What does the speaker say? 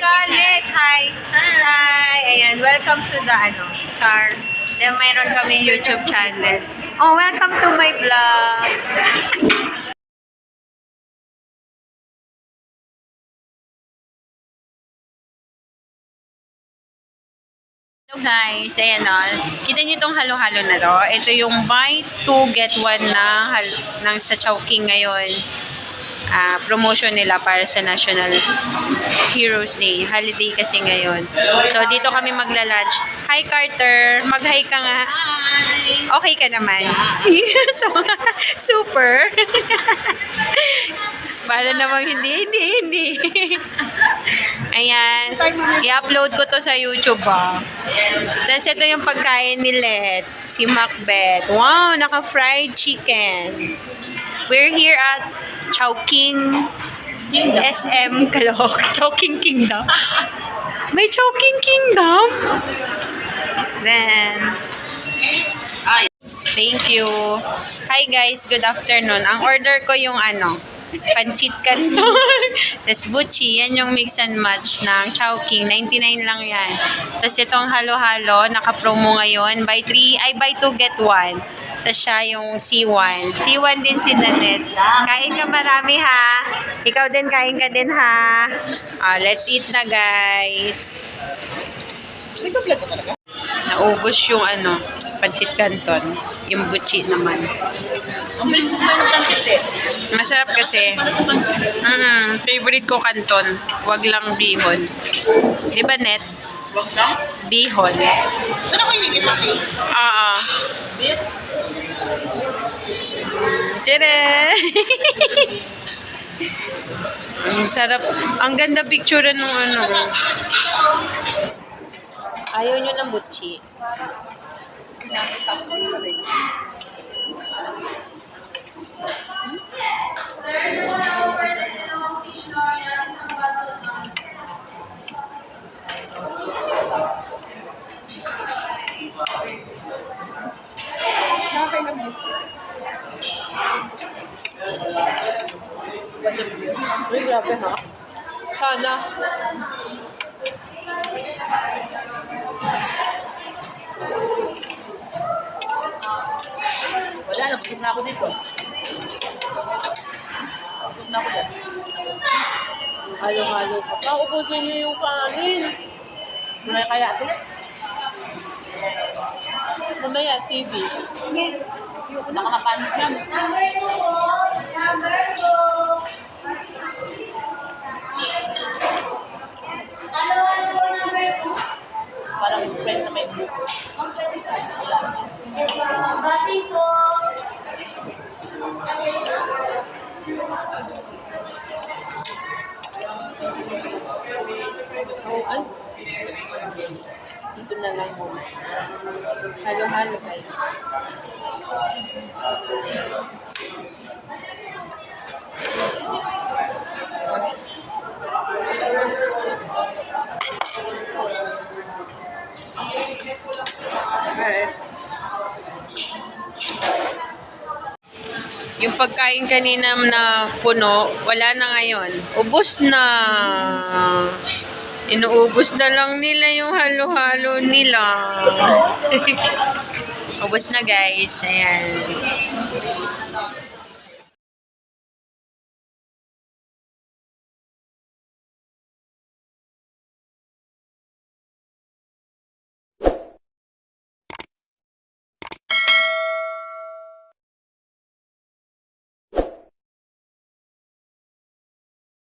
Charlotte, hi. Hi. Ayan, welcome to the Char. Then mayroon kami YouTube channel. Oh, welcome to my vlog. Hello guys, ayan o. Kita niyo itong halo-halo na to. Ito yung buy 2 get 1 na ng sa Chowking ngayon. Promotion nila para sa National Heroes Day. Holiday kasi ngayon. So, dito kami magla-lunch. Hi, Carter! Mag-hi ka nga. Hi! Okay ka naman? So, super! Para namang hindi. Ayan. I-upload ko to sa YouTube, Tapos ito yung pagkain ni Let. Si Macbeth. Wow, naka-fried chicken. We're here at Chowking SM Calooc. Chowking Kingdom. May Chowking Kingdom? Then, thank you. Hi guys, good afternoon. Ang order ko yung pancit canton. Tapos buchi, yan yung mix and match ng Chowking. 99 lang yan. Tapos itong halo-halo, naka-promo ngayon. Buy 2 get 1. Tapos siya yung C1. C1 din si Nanette. Kain ka marami ha. Ikaw din, kain ka din ha. Let's eat na guys. Naubos yung pancit canton. Yung buchi naman. Ang bilis mo ng pancit eh. Masarap kasi. Favorite ko canton. Wag lang bihon. Di ba, Net? Wag lang? Bihon. Saan ako yung isa kayo? Oo. Beef? Tira! Ang sarap. Ang ganda picture ng Ayaw nyo ng butchi. Nakakailang mo. Uy, grabe ha? Sana. Wala, nabusog na ako dito. Nabusog na ako dito. Halo-halo pa. Ubusin nyo yung kanin. Tunay kaya ito? Mamaya, TV. Baka mapanik yan. Number 2 po. Number 2. Ano po number 2? Parang spread na may buko. Wala. Basing po. Dito na lang mo. Halo-halo guys. Alright. Yung pagkain kanina na puno, wala na ngayon. Ubos na. Inuubos na lang nila yung halo-halo nila. Ubos na guys. Ayan.